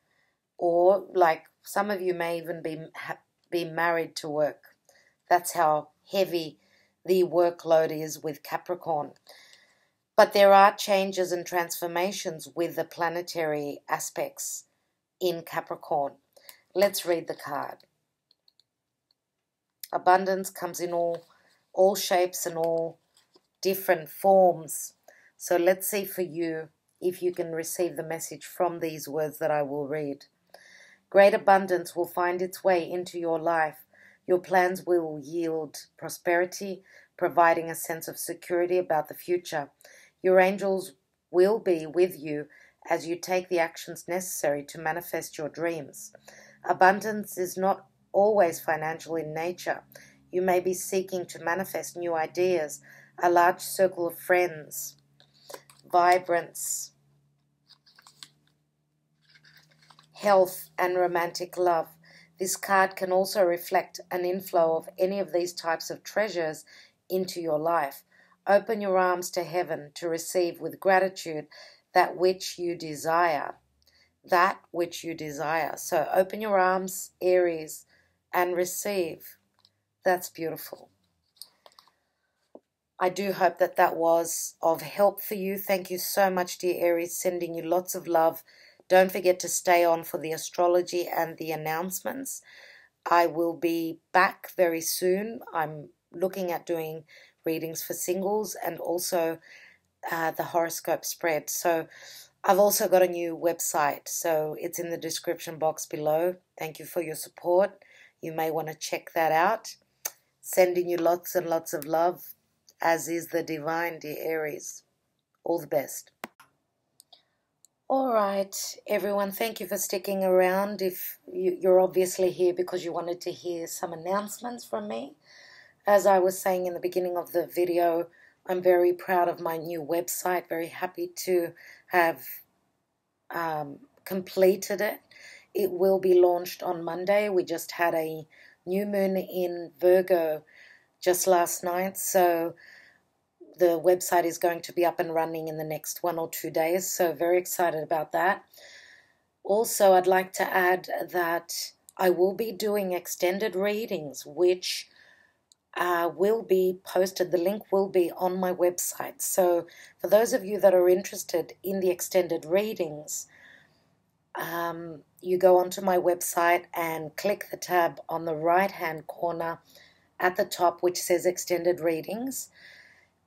or like some of you may even be married to work. That's how heavy the workload is with Capricorn. But there are changes and transformations with the planetary aspects in Capricorn. Let's read the card. Abundance comes in all shapes and all different forms. So let's see for you if you can receive the message from these words that I will read. Great abundance will find its way into your life. Your plans will yield prosperity, providing a sense of security about the future. Your angels will be with you as you take the actions necessary to manifest your dreams. Abundance is not always financial in nature. You may be seeking to manifest new ideas, a large circle of friends, vibrance, health, and romantic love. This card can also reflect an inflow of any of these types of treasures into your life. Open your arms to heaven to receive with gratitude that which you desire. That which you desire. So open your arms, Aries, and receive. That's beautiful. I do hope that that was of help for you. Thank you so much, dear Aries. Sending you lots of love. Don't forget to stay on for the astrology and the announcements. I will be back very soon. I'm looking at doing readings for singles and also the horoscope spread. So I've also got a new website, so it's in the description box below. Thank you for your support. You may want to check that out. Sending you lots and lots of love, as is the divine, dear Aries. All the best. All right, everyone, thank you for sticking around. If you're obviously here because you wanted to hear some announcements from me. As I was saying in the beginning of the video, I'm very proud of my new website, very happy to have completed it. It will be launched on Monday. We just had a new moon in Virgo just last night, so the website is going to be up and running in the next 1 or 2 days, so very excited about that. Also, I'd like to add that I will be doing extended readings, which will be posted. The link will be on my website. So for those of you that are interested in the extended readings, you go onto my website and click the tab on the right-hand corner at the top, which says extended readings.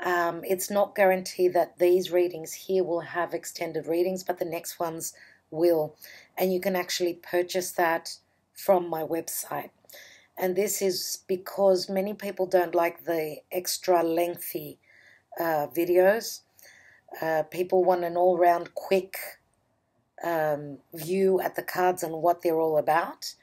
It's not guaranteed that these readings here will have extended readings, but the next ones will. And you can actually purchase that from my website. And this is because many people don't like the extra lengthy videos. People want an all-round quick view at the cards and what they're all about.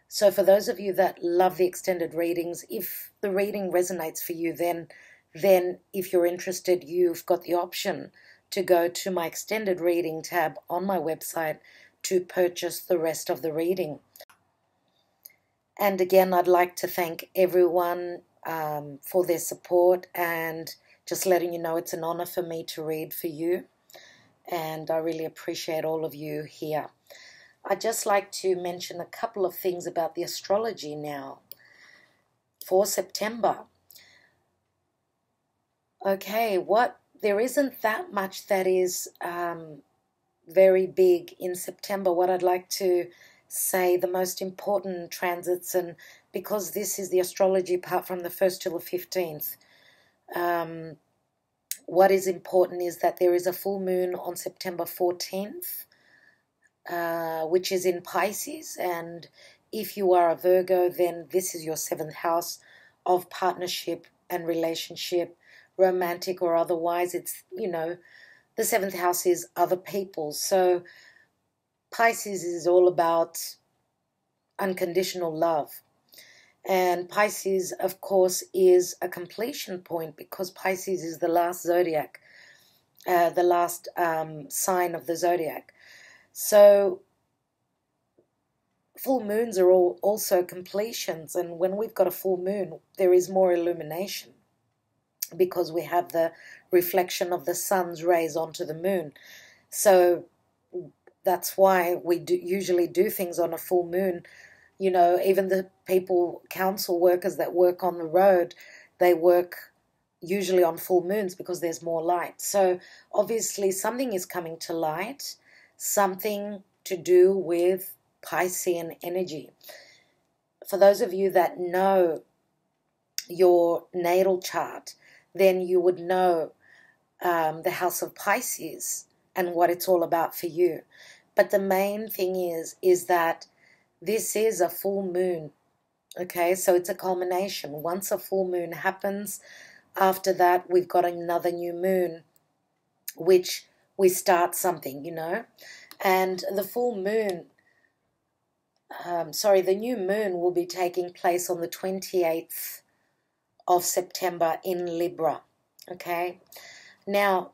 So for those of you that love the extended readings, if the reading resonates for you, then if you're interested, you've got the option to go to my extended reading tab on my website to purchase the rest of the reading. And again, I'd like to thank everyone for their support and just letting you know it's an honor for me to read for you. And I really appreciate all of you here. I'd just like to mention a couple of things about the astrology now for September. Okay, there isn't that much that is very big in September. What I'd like to say, the most important transits, and because this is the astrology part from the 1st till the 15th, what is important is that there is a full moon on September 14th, which is in Pisces, and if you are a Virgo, then this is your 7th house of partnership and relationship, romantic or otherwise. It's, the 7th house is other people. So Pisces is all about unconditional love. And Pisces, of course, is a completion point because Pisces is the last zodiac, the last sign of the zodiac. So full moons are also completions. And when we've got a full moon, there is more illumination because we have the reflection of the sun's rays onto the moon. So that's why we usually do things on a full moon. Even the council workers that work on the road, they work usually on full moons because there's more light. So obviously something is coming to light, something to do with Piscean energy. For those of you that know your natal chart, then you would know the house of Pisces and what it's all about for you. But the main thing is that this is a full moon, okay? So it's a culmination. Once a full moon happens, after that we've got another new moon, which we start something, you know. And the full moon, the new moon will be taking place on the 28th of September in Libra, okay? Now,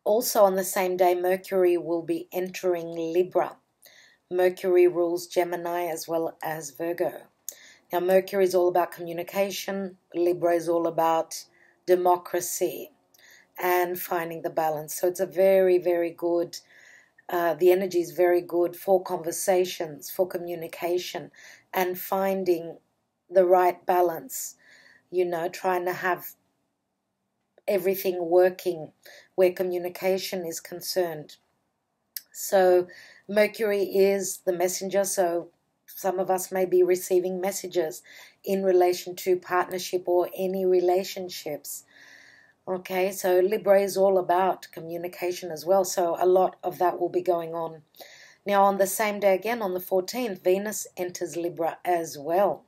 also on the same day, Mercury will be entering Libra. Mercury rules Gemini as well as Virgo. Now, Mercury is all about communication. Libra is all about democracy and finding the balance. So it's a very, very good, the energy is very good for conversations, for communication, and finding the right balance, you know, trying to have everything working where communication is concerned. So Mercury is the messenger, so some of us may be receiving messages in relation to partnership or any relationships. Okay, so Libra is all about communication as well, so a lot of that will be going on. Now, on the same day again, on the 14th, Venus enters Libra as well.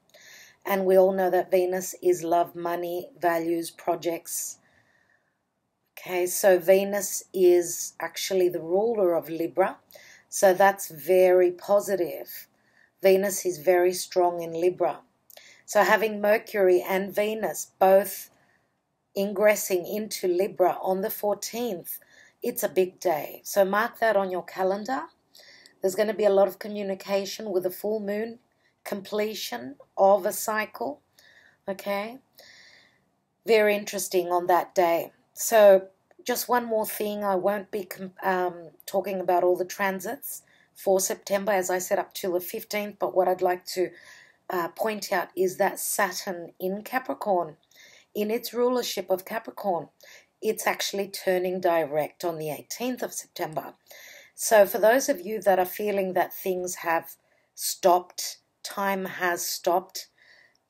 And we all know that Venus is love, money, values, projects. Okay, so Venus is actually the ruler of Libra, so that's very positive. Venus is very strong in Libra. So having Mercury and Venus both ingressing into Libra on the 14th, it's a big day. So mark that on your calendar. There's going to be a lot of communication with a full moon, completion of a cycle. Okay, very interesting on that day. So just one more thing, I won't be talking about all the transits for September, as I said, up till the 15th, but what I'd like to point out is that Saturn in Capricorn, in its rulership of Capricorn, it's actually turning direct on the 18th of September. So for those of you that are feeling that things have stopped, time has stopped,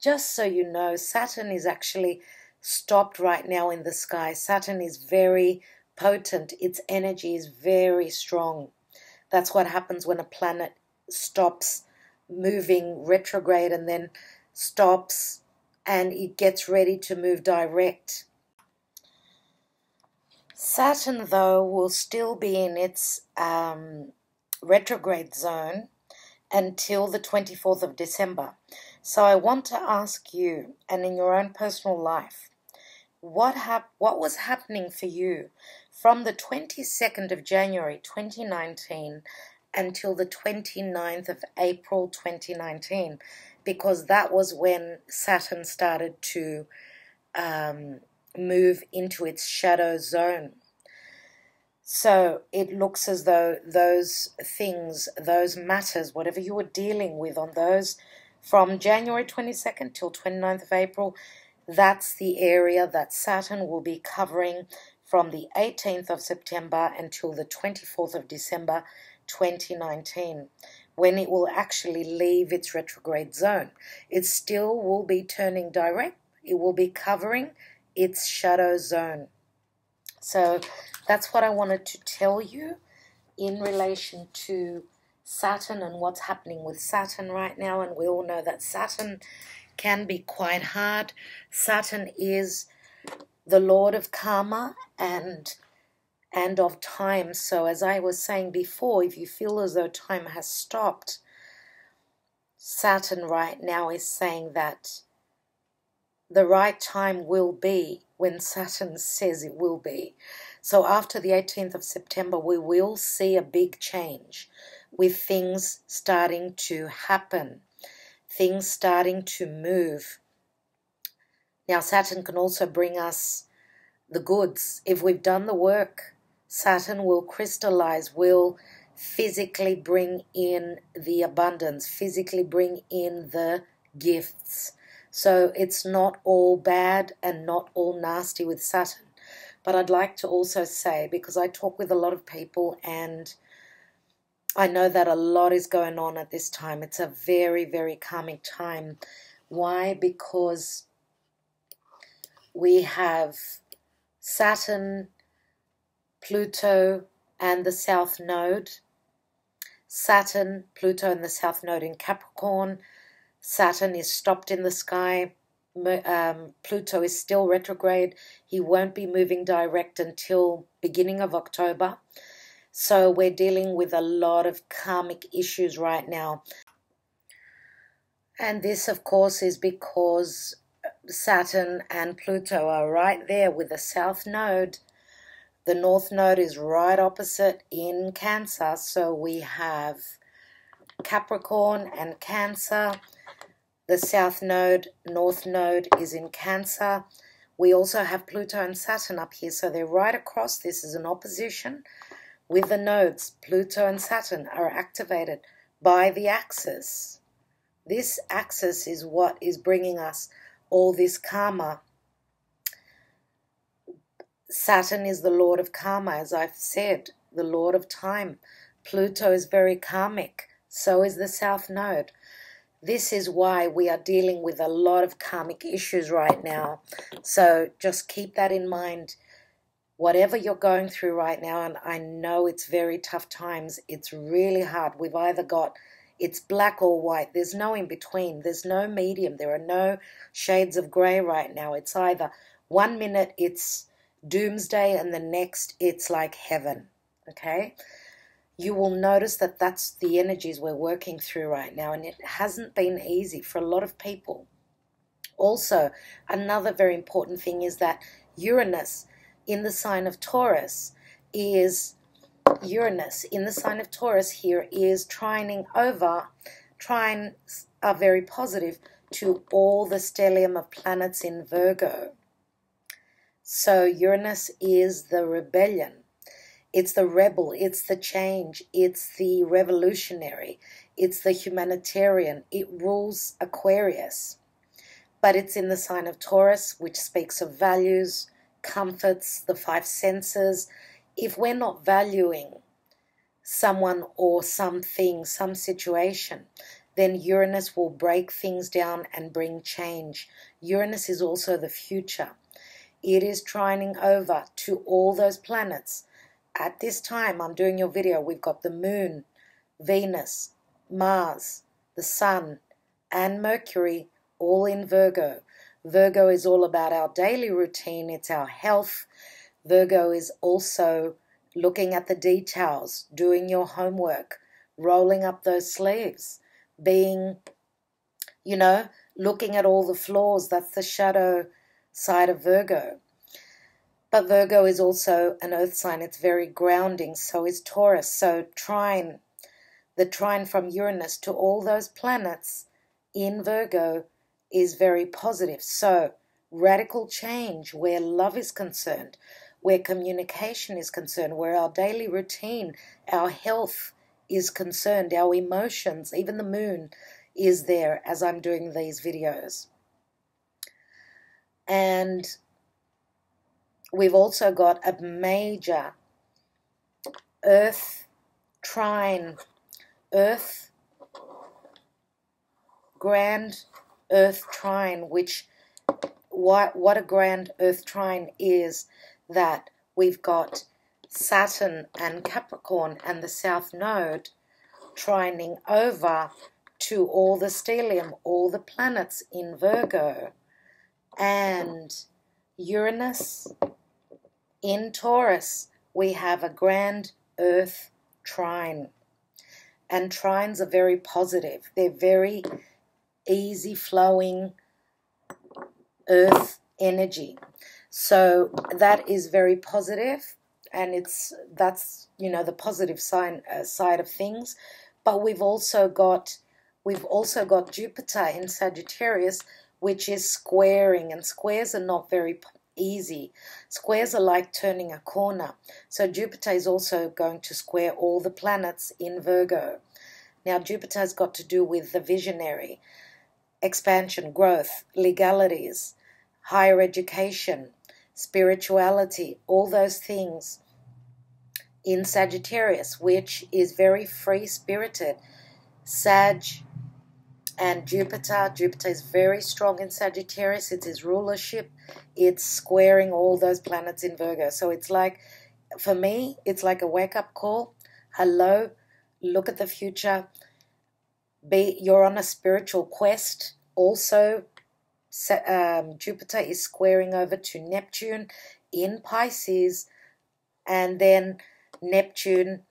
just so you know, Saturn is actually stopped right now in the sky. Saturn is very potent. Its energy is very strong. That's what happens when a planet stops moving retrograde and then stops and it gets ready to move direct. Saturn, though, will still be in its retrograde zone until the 24th of December. So I want to ask you, and in your own personal life, what was happening for you from the 22nd of January 2019 until the 29th of April 2019, because that was when Saturn started to move into its shadow zone. So it looks as though those things, those matters, whatever you were dealing with on those from January 22nd till 29th of April, that's the area that Saturn will be covering from the 18th of September until the 24th of December 2019, when it will actually leave its retrograde zone. It still will be turning direct. It will be covering its shadow zone. So that's what I wanted to tell you in relation to Saturn and what's happening with Saturn right now. And we all know that Saturn can be quite hard. Saturn is the lord of karma and of time. So as I was saying before, if you feel as though time has stopped, Saturn right now is saying that the right time will be when Saturn says it will be. So after the 18th of September, we will see a big change with things starting to happen, things starting to move. Now, Saturn can also bring us the goods. If we've done the work, Saturn will crystallize, will physically bring in the abundance, physically bring in the gifts. So it's not all bad and not all nasty with Saturn. But I'd like to also say, because I talk with a lot of people and I know that a lot is going on at this time. It's a very, very calming time. Why? Because we have Saturn, Pluto, and the South Node. Saturn, Pluto, and the South Node in Capricorn. Saturn is stopped in the sky. Pluto is still retrograde. He won't be moving direct until beginning of October. So we're dealing with a lot of karmic issues right now. And this, of course, is because Saturn and Pluto are right there with the South Node. The North Node is right opposite in Cancer. So we have Capricorn and Cancer. The South Node, North Node is in Cancer. We also have Pluto and Saturn up here. So they're right across. This is an opposition with the nodes. Pluto and Saturn are activated by the axis. This axis is what is bringing us all this karma. Saturn is the Lord of karma, as I've said, the Lord of time. Pluto is very karmic. So is the South Node. This is why we are dealing with a lot of karmic issues right now. So just keep that in mind. Whatever you're going through right now, and I know it's very tough times, it's really hard. We've either got, it's black or white. There's no in between. There's no medium. There are no shades of gray right now. It's either 1 minute it's doomsday and the next it's like heaven, okay? You will notice that that's the energies we're working through right now, and it hasn't been easy for a lot of people. Also, another very important thing is that Uranus in the sign of Taurus is, Uranus in the sign of Taurus here is trining over. Trines are very positive to all the stellium of planets in Virgo. So Uranus is the rebellion. It's the rebel, it's the change, it's the revolutionary, it's the humanitarian. It rules Aquarius. But it's in the sign of Taurus, which speaks of values, comforts, the five senses. If we're not valuing someone or something, some situation, then Uranus will break things down and bring change. Uranus is also the future. It is trining over to all those planets. At this time I'm doing your video, we've got the Moon, Venus, Mars, the Sun, and Mercury all in Virgo. Virgo is all about our daily routine. It's our health. Virgo is also looking at the details, doing your homework, rolling up those sleeves, being, looking at all the flaws. That's the shadow side of Virgo. But Virgo is also an earth sign. It's very grounding. So is Taurus. So the trine from Uranus to all those planets in Virgo is very positive. So radical change where love is concerned, where communication is concerned, where our daily routine, our health is concerned, our emotions, even the moon is there as I'm doing these videos. And we've also got a major earth trine, grand earth trine, which what a grand earth trine is, that we've got Saturn and Capricorn and the South Node trining over to all the stellium, all the planets in Virgo, and Uranus in Taurus. We have a grand earth trine, and trines are very positive. They're very easy flowing earth energy. So that is very positive, and that's the positive side of things. But we've also got Jupiter in Sagittarius, which is squaring, and squares are not very easy. Squares are like turning a corner. So Jupiter is also going to square all the planets in Virgo. Now Jupiter has got to do with the visionary, expansion, growth, legalities, higher education, spirituality, all those things in Sagittarius, which is very free-spirited. Sag and Jupiter is very strong in Sagittarius. It's his rulership. It's squaring all those planets in Virgo. So it's like, for me, it's like a wake-up call. Hello, look at the future. You're on a spiritual quest. Also, Jupiter is squaring over to Neptune in Pisces, and then Neptune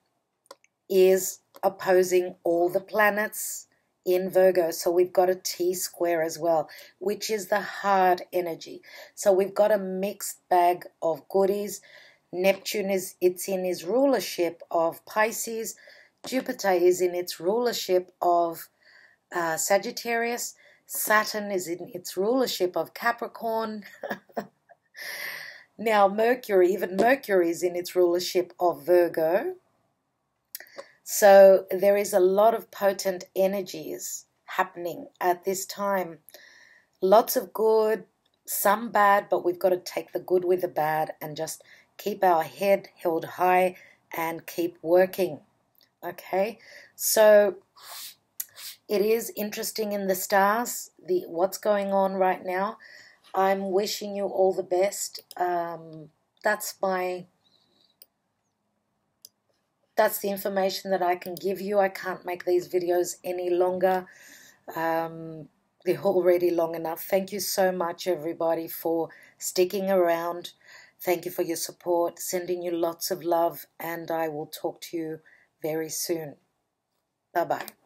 is opposing all the planets in Virgo. So we've got a T-square as well, which is the hard energy. So we've got a mixed bag of goodies. Neptune it's in his rulership of Pisces. Jupiter is in its rulership of Sagittarius. Saturn is in its rulership of Capricorn. Now even Mercury is in its rulership of Virgo. So there is a lot of potent energies happening at this time. Lots of good, some bad, but we've got to take the good with the bad and just keep our head held high and keep working. Okay, so it is interesting in the stars, what's going on right now. I'm wishing you all the best. That's the information that I can give you. I can't make these videos any longer. They're already long enough. Thank you so much, everybody, for sticking around. Thank you for your support. Sending you lots of love, and I will talk to you very soon. Bye-bye.